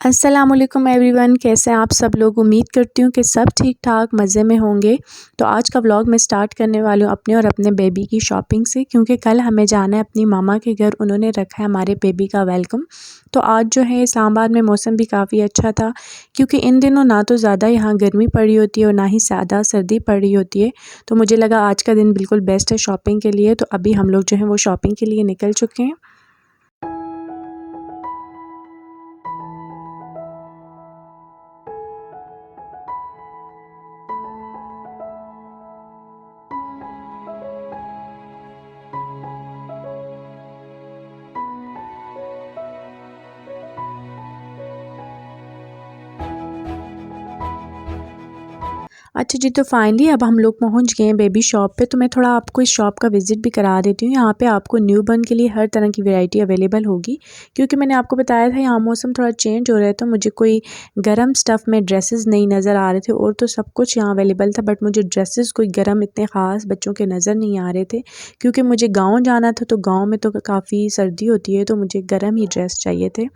अस्सलामुअलैकुम एवरीवन, कैसे हैं आप सब लोग। उम्मीद करती हूँ कि सब ठीक ठाक मज़े में होंगे। तो आज का व्लॉग मैं स्टार्ट करने वाली हूँ अपने और अपने बेबी की शॉपिंग से, क्योंकि कल हमें जाना है अपनी मामा के घर। उन्होंने रखा है हमारे बेबी का वेलकम। तो आज जो है इस्लामाबाद में मौसम भी काफ़ी अच्छा था, क्योंकि इन दिनों ना तो ज़्यादा यहाँ गर्मी पड़ी होती है और ना ही ज़्यादा सर्दी पड़ी होती है। तो मुझे लगा आज का दिन बिल्कुल बेस्ट है शॉपिंग के लिए। तो अभी हम लोग जो है वो शॉपिंग के लिए निकल चुके हैं। अच्छा जी, तो फाइनली अब हम लोग पहुंच गए हैं बेबी शॉप पे। तो मैं थोड़ा आपको इस शॉप का विज़िट भी करा देती हूँ। यहाँ पे आपको न्यू बर्न के लिए हर तरह की वैरायटी अवेलेबल होगी, क्योंकि मैंने आपको बताया था यहाँ मौसम थोड़ा चेंज हो रहा है, तो मुझे कोई गर्म स्टफ़ में ड्रेसेस नहीं नज़र आ रहे थे। और तो सब कुछ यहाँ अवेलेबल था, बट मुझे ड्रेसेस कोई गर्म इतने ख़ास बच्चों के नज़र नहीं आ रहे थे, क्योंकि मुझे गाँव जाना था। तो गाँव में तो काफ़ी सर्दी होती है, तो मुझे गर्म ही ड्रेस चाहिए थे।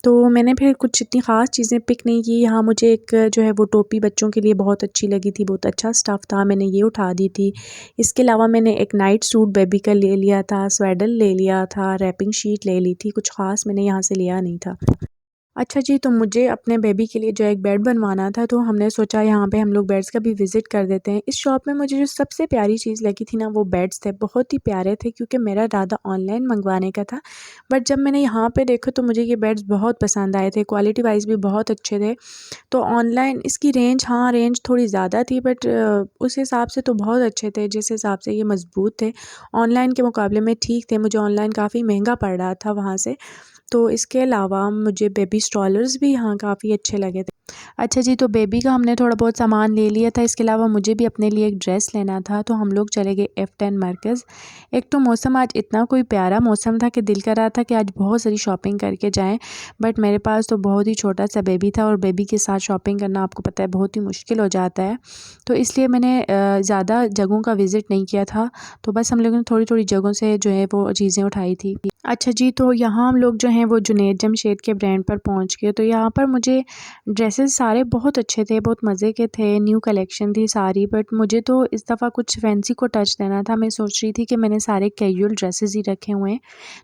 तो मैंने फिर कुछ इतनी ख़ास चीज़ें पिक नहीं की। यहाँ मुझे एक जो है वो टोपी बच्चों के लिए बहुत अच्छी लगी थी, बहुत अच्छा स्टफ़ था, मैंने ये उठा दी थी। इसके अलावा मैंने एक नाइट सूट बेबी का ले लिया था, स्वेडर ले लिया था, रैपिंग शीट ले ली थी। कुछ ख़ास मैंने यहाँ से लिया नहीं था। अच्छा जी, तो मुझे अपने बेबी के लिए जो एक बेड बनवाना था, तो हमने सोचा यहाँ पे हम लोग बेड्स का भी विज़िट कर देते हैं। इस शॉप में मुझे जो सबसे प्यारी चीज़ लगी थी ना, वो बेड्स थे। बहुत ही प्यारे थे, क्योंकि मेरा इरादा ऑनलाइन मंगवाने का था, बट जब मैंने यहाँ पे देखा तो मुझे ये बेड्स बहुत पसंद आए थे। क्वालिटी वाइज़ भी बहुत अच्छे थे। तो ऑनलाइन इसकी रेंज, हाँ, रेंज थोड़ी ज़्यादा थी, बट उस हिसाब से तो बहुत अच्छे थे, जिस हिसाब से ये मज़बूत थे। ऑनलाइन के मुकाबले में ठीक थे। मुझे ऑनलाइन काफ़ी महंगा पड़ रहा था वहाँ से। तो इसके अलावा मुझे बेबी स्ट्रॉलर्स भी यहाँ काफ़ी अच्छे लगे थे। अच्छा जी, तो बेबी का हमने थोड़ा बहुत सामान ले लिया था। इसके अलावा मुझे भी अपने लिए एक ड्रेस लेना था, तो हम लोग चले गए F10 मरकज़। एक तो मौसम आज इतना कोई प्यारा मौसम था कि दिल कर रहा था कि आज बहुत सारी शॉपिंग करके जाएं, बट मेरे पास तो बहुत ही छोटा सा बेबी था, और बेबी के साथ शॉपिंग करना आपको पता है बहुत ही मुश्किल हो जाता है। तो इसलिए मैंने ज़्यादा जगहों का विज़िट नहीं किया था। तो बस हम लोगों ने थोड़ी थोड़ी जगहों से जो है वो चीज़ें उठाई थी। अच्छा जी, तो यहाँ हम लोग जो हैं वो जुनैद जमशेद के ब्रांड पर पहुँच गए। तो यहाँ पर मुझे ड्रेसेस सारे बहुत अच्छे थे, बहुत मज़े के थे, न्यू कलेक्शन थी सारी। बट मुझे तो इस दफ़ा कुछ फैंसी को टच देना था। मैं सोच रही थी कि मैंने सारे कैजुअल ड्रेसेस ही रखे हुए हैं,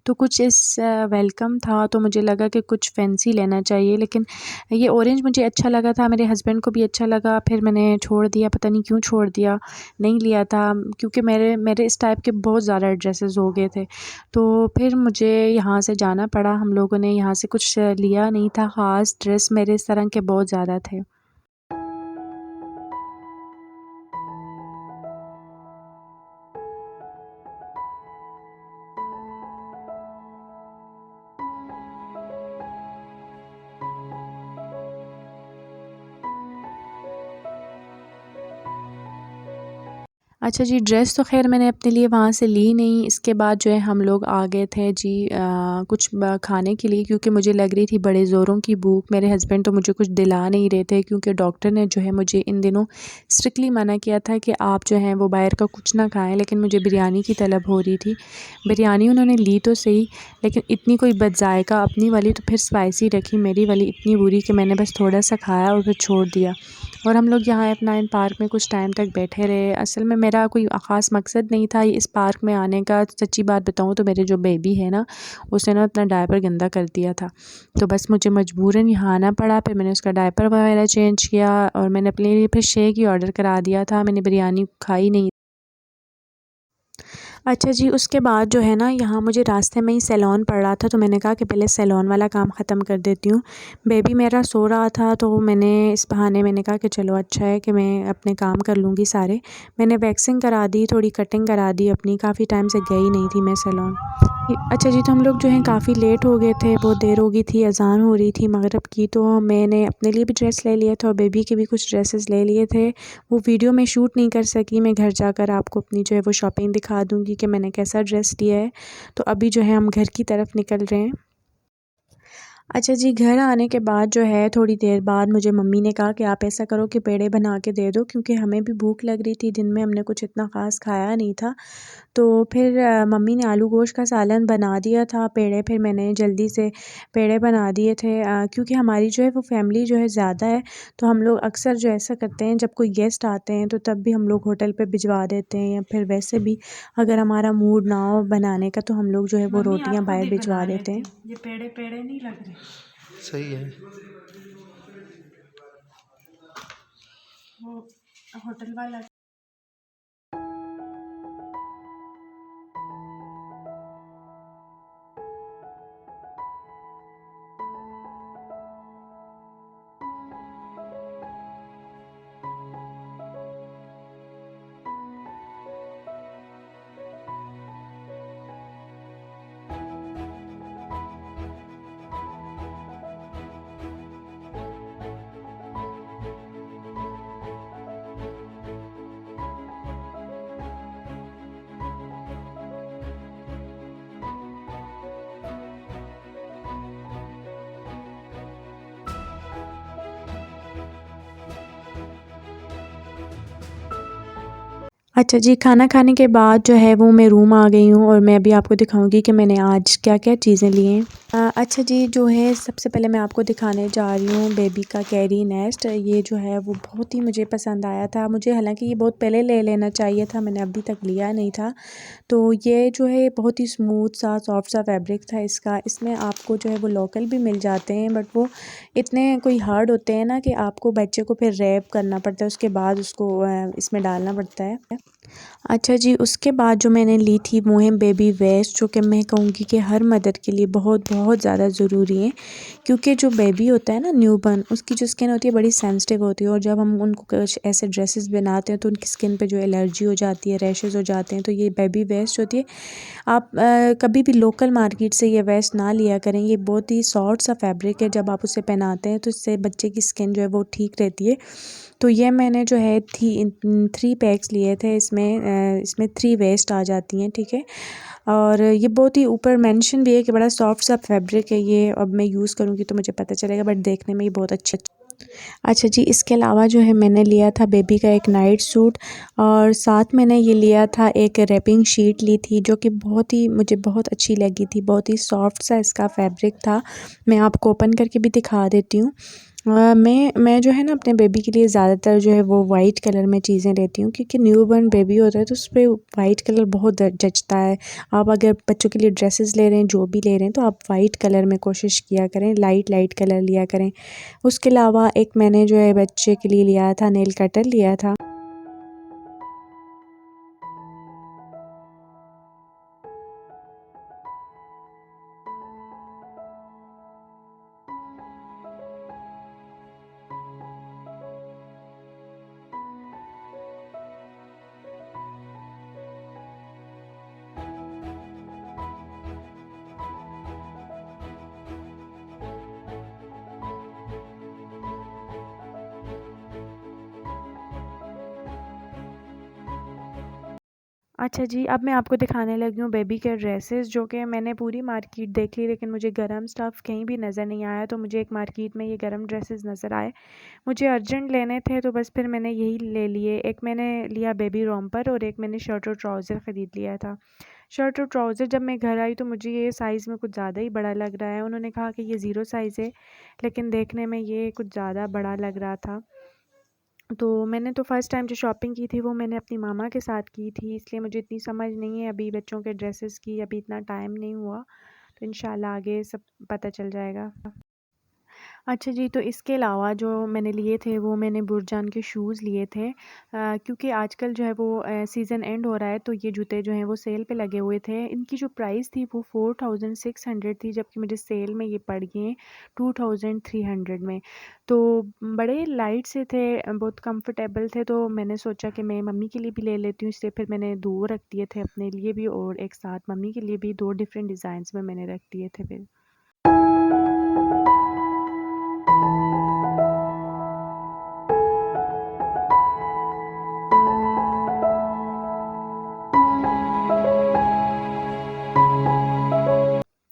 तो कुछ इस वेलकम था, तो मुझे लगा कि कुछ फैंसी लेना चाहिए। लेकिन ये ऑरेंज मुझे अच्छा लगा था, मेरे हस्बैंड को भी अच्छा लगा, फिर मैंने छोड़ दिया। पता नहीं क्यों छोड़ दिया, नहीं लिया था, क्योंकि मेरे मेरे इस टाइप के बहुत ज़्यादा ड्रेसेस हो गए थे। तो फिर मुझे यहाँ से जाना पड़ा। हम लोगों ने यहाँ से कुछ लिया नहीं था ख़ास। ड्रेस मेरे इस तरह के बहुत ज़्यादा थे। अच्छा जी, ड्रेस तो ख़ैर मैंने अपने लिए वहाँ से ली नहीं। इसके बाद जो है हम लोग आ गए थे जी कुछ खाने के लिए, क्योंकि मुझे लग रही थी बड़े ज़ोरों की भूख। मेरे हस्बैंड तो मुझे कुछ दिला नहीं रहे थे, क्योंकि डॉक्टर ने जो है मुझे इन दिनों स्ट्रिक्टली मना किया था कि आप जो हैं वो बाहर का कुछ ना खाएं। लेकिन मुझे बिरयानी की तलब हो रही थी। बिरयानी उन्होंने ली तो सही, लेकिन इतनी कोई बदजायका अपनी वाली तो फिर स्पाइसी रखी, मेरी वाली इतनी बुरी कि मैंने बस थोड़ा सा खाया और फिर छोड़ दिया। और हम लोग यहाँ अपना इन पार्क में कुछ टाइम तक बैठे रहे। असल में मेरा कोई ख़ास मकसद नहीं था इस पार्क में आने का। सच्ची बात बताऊँ तो मेरे जो बेबी है ना, उसने ना अपना डायपर गंदा कर दिया था, तो बस मुझे मजबूरन यहाँ आना पड़ा। फिर मैंने उसका डायपर वगैरह चेंज किया, और मैंने अपने लिए फिर शेक ही ऑर्डर करा दिया था। मैंने बिरयानी खाई नहीं। अच्छा जी, उसके बाद जो है ना, यहाँ मुझे रास्ते में ही सैलून पड़ रहा था, तो मैंने कहा कि पहले सैलून वाला काम ख़त्म कर देती हूँ। बेबी मेरा सो रहा था, तो मैंने इस बहाने मैंने कहा कि चलो अच्छा है कि मैं अपने काम कर लूँगी सारे। मैंने वैक्सिंग करा दी, थोड़ी कटिंग करा दी अपनी। काफ़ी टाइम से गई नहीं थी मैं सैलून। अच्छा जी, तो हम लोग जो हैं काफ़ी लेट हो गए थे, बहुत देर हो गई थी, अज़ान हो रही थी मगरिब की। तो मैंने अपने लिए भी ड्रेस ले लिया था और बेबी के भी कुछ ड्रेसेस ले लिए थे। वो वीडियो में शूट नहीं कर सकी। मैं घर जाकर आपको अपनी जो है वो शॉपिंग दिखा दूँगी कि मैंने कैसा ड्रेस लिया है। तो अभी जो है हम घर की तरफ निकल रहे हैं। अच्छा जी, घर आने के बाद जो है थोड़ी देर बाद मुझे मम्मी ने कहा कि आप ऐसा करो कि पेड़े बना के दे दो, क्योंकि हमें भी भूख लग रही थी, दिन में हमने कुछ इतना ख़ास खाया नहीं था। तो फिर मम्मी ने आलू गोश्त का सालन बना दिया था, पेड़े फिर मैंने जल्दी से पेड़े बना दिए थे, क्योंकि हमारी जो है वो फ़ैमिली जो है ज़्यादा है, तो हम लोग अक्सर जो ऐसा करते हैं जब कोई गेस्ट आते हैं तो तब भी हम लोग होटल पे भिजवा देते हैं, या फिर वैसे भी अगर हमारा मूड ना हो बनाने का तो हम लोग जो है वो मम्मी रोटियां आप खुद बाहर ही भिजवा बना देते लेती हैं। हो, ये पेड़े पेड़े नहीं लग रहे। सही है। वो होटल वाला। अच्छा जी, खाना खाने के बाद जो है वो मैं रूम आ गई हूँ और मैं अभी आपको दिखाऊंगी कि मैंने आज क्या-क्या चीज़ें ली हैं। अच्छा जी, जो है सबसे पहले मैं आपको दिखाने जा रही हूँ बेबी का कैरी नेस्ट। ये जो है वो बहुत ही मुझे पसंद आया था। मुझे हालांकि ये बहुत पहले ले लेना चाहिए था, मैंने अभी तक लिया नहीं था। तो ये जो है बहुत ही स्मूथ सा सॉफ्ट सा फैब्रिक था इसका। इसमें आपको जो है वो लोकल भी मिल जाते हैं, बट वो इतने कोई हार्ड होते हैं ना कि आपको बच्चे को फिर रैप करना पड़ता है, उसके बाद उसको इसमें डालना पड़ता है। अच्छा जी, उसके बाद जो मैंने ली थी वो है बेबी वेस्ट, जो कि मैं कहूँगी कि हर मदर के लिए बहुत बहुत ज़्यादा ज़रूरी है, क्योंकि जो बेबी होता है ना न्यूबॉर्न, उसकी जो स्किन होती है बड़ी सेंसिटिव होती है, और जब हम उनको कुछ ऐसे ड्रेसेस बनाते हैं तो उनकी स्किन पे जो एलर्जी हो जाती है, रैशेस हो जाते हैं। तो ये बेबी वेस्ट होती है, आप कभी भी लोकल मार्केट से ये वेस्ट ना लिया करें। ये बहुत ही सॉफ्ट सा फैब्रिक है, जब आप उसे पहनाते हैं तो इससे बच्चे की स्किन जो है वो ठीक रहती है। तो ये मैंने जो है 3 पैक्स लिए थे। इसमें 3 वेस्ट आ जाती हैं, ठीक है। और ये बहुत ही ऊपर मेंशन भी है कि बड़ा सॉफ्ट सा फैब्रिक है ये। अब मैं यूज़ करूँगी तो मुझे पता चलेगा, बट देखने में ये बहुत अच्छा। अच्छा जी, इसके अलावा जो है मैंने लिया था बेबी का एक नाइट सूट, और साथ मैंने ये लिया था एक रैपिंग शीट ली थी, जो कि बहुत ही मुझे बहुत अच्छी लगी थी। बहुत ही सॉफ्ट सा इसका फैब्रिक था। मैं आपको ओपन करके भी दिखा देती हूँ। मैं जो है ना अपने बेबी के लिए ज़्यादातर जो है वो वाइट कलर में चीज़ें लेती हूँ, क्योंकि न्यूबॉर्न बेबी होता है तो उस पर वाइट कलर बहुत जचता है। आप अगर बच्चों के लिए ड्रेसेस ले रहे हैं, जो भी ले रहे हैं, तो आप वाइट कलर में कोशिश किया करें, लाइट लाइट कलर लिया करें। उसके अलावा एक मैंने जो है बच्चे के लिए लिया था, नेल कटर लिया था। अच्छा जी, अब मैं आपको दिखाने लगी हूँ बेबी के ड्रेसेस, जो कि मैंने पूरी मार्केट देख ली, लेकिन मुझे गरम स्टफ़ कहीं भी नज़र नहीं आया। तो मुझे एक मार्केट में ये गरम ड्रेसेस नज़र आए, मुझे अर्जेंट लेने थे, तो बस फिर मैंने यही ले लिए। एक मैंने लिया बेबी रोम्पर, और एक मैंने शर्ट और ट्राउज़र ख़रीद लिया था। शर्ट और ट्राउज़र जब मैं घर आई तो मुझे ये साइज़ में कुछ ज़्यादा ही बड़ा लग रहा है। उन्होंने कहा कि ये ज़ीरो साइज़ है, लेकिन देखने में ये कुछ ज़्यादा बड़ा लग रहा था। तो मैंने तो फ़र्स्ट टाइम जो शॉपिंग की थी वो मैंने अपनी मामा के साथ की थी, इसलिए मुझे इतनी समझ नहीं है अभी बच्चों के ड्रेसेस की, अभी इतना टाइम नहीं हुआ। तो इंशाल्लाह आगे सब पता चल जाएगा। अच्छा जी, तो इसके अलावा जो मैंने लिए थे वो मैंने बुरजान के शूज़ लिए थे, क्योंकि आजकल जो है वो सीज़न एंड हो रहा है, तो ये जूते जो हैं वो सेल पे लगे हुए थे। इनकी जो प्राइस थी वो 4600 थी, जबकि मुझे सेल में ये पड़ गए 2300 में। तो बड़े लाइट से थे, बहुत कंफर्टेबल थे, तो मैंने सोचा कि मैं मम्मी के लिए भी ले लेती हूँ, इसलिए फिर मैंने 2 रख दिए थे अपने लिए भी, और एक साथ मम्मी के लिए भी 2 डिफरेंट डिज़ाइंस में मैंने रख दिए थे फिर।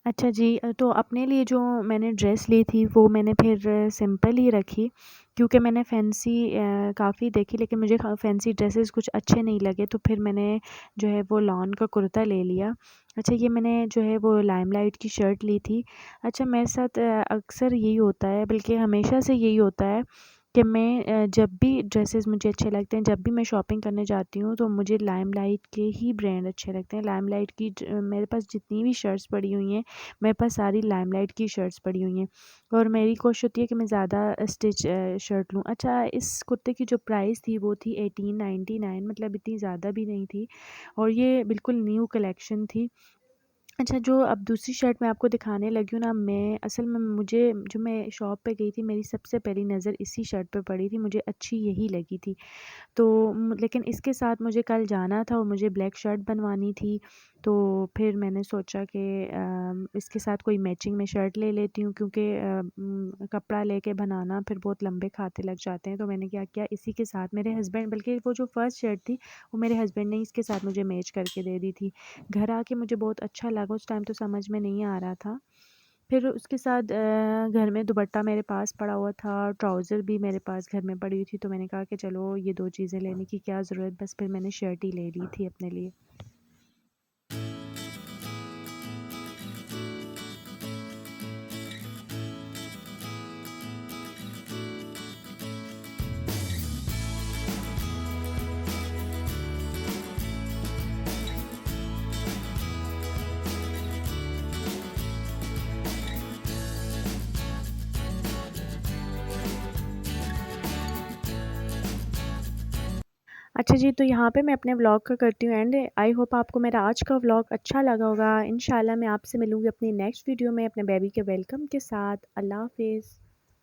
अच्छा अच्छा जी, तो अपने लिए जो मैंने ड्रेस ली थी वो मैंने फिर सिंपल ही रखी, क्योंकि मैंने फैंसी काफ़ी देखी, लेकिन मुझे फैंसी ड्रेसेस कुछ अच्छे नहीं लगे, तो फिर मैंने जो है वो लॉन का कुर्ता ले लिया। अच्छा, ये मैंने जो है वो लाइमलाइट की शर्ट ली थी। अच्छा, मेरे साथ अक्सर यही होता है, बल्कि हमेशा से यही होता है कि मैं जब भी ड्रेसेस मुझे अच्छे लगते हैं, जब भी मैं शॉपिंग करने जाती हूँ, तो मुझे लाइमलाइट के ही ब्रांड अच्छे लगते हैं। लाइमलाइट की मेरे पास जितनी भी शर्ट्स पड़ी हुई हैं, मेरे पास सारी लाइमलाइट की शर्ट्स पड़ी हुई हैं, और मेरी कोशिश होती है कि मैं ज़्यादा स्टिच शर्ट लूँ। अच्छा, इस कुर्ते की जो प्राइस थी वो थी 1899, मतलब इतनी ज़्यादा भी नहीं थी, और ये बिल्कुल न्यू कलेक्शन थी। अच्छा, जो अब दूसरी शर्ट मैं आपको दिखाने लगी हूँ ना, मैं असल में मुझे जो मैं शॉप पे गई थी, मेरी सबसे पहली नज़र इसी शर्ट पे पड़ी थी, मुझे अच्छी यही लगी थी। तो लेकिन इसके साथ मुझे कल जाना था और मुझे ब्लैक शर्ट बनवानी थी, तो फिर मैंने सोचा कि इसके साथ कोई मैचिंग में शर्ट ले लेती हूँ, क्योंकि कपड़ा लेके बनाना फिर बहुत लंबे खाते लग जाते हैं। तो मैंने क्या किया, इसी के साथ मेरे हस्बैंड, बल्कि वो जो फ़र्स्ट शर्ट थी वो मेरे हस्बैंड ने इसके साथ मुझे मैच करके दे दी थी। घर आके मुझे बहुत अच्छा लगा, उस टाइम तो समझ में नहीं आ रहा था। फिर उसके साथ घर में दुपट्टा मेरे पास पड़ा हुआ था, ट्राउज़र भी मेरे पास घर में पड़ी हुई थी, तो मैंने कहा कि चलो ये 2 चीज़ें लेने की क्या ज़रूरत, बस फिर मैंने शर्ट ही ले ली थी अपने लिए। अच्छा जी, तो यहाँ पे मैं अपने व्लॉग का करती हूँ एंड। आई होप आपको मेरा आज का व्लॉग अच्छा लगा होगा। इंशाल्लाह मैं आपसे मिलूँगी अपनी नेक्स्ट वीडियो में अपने बेबी के वेलकम के साथ। अल्लाह हाफ़िज़।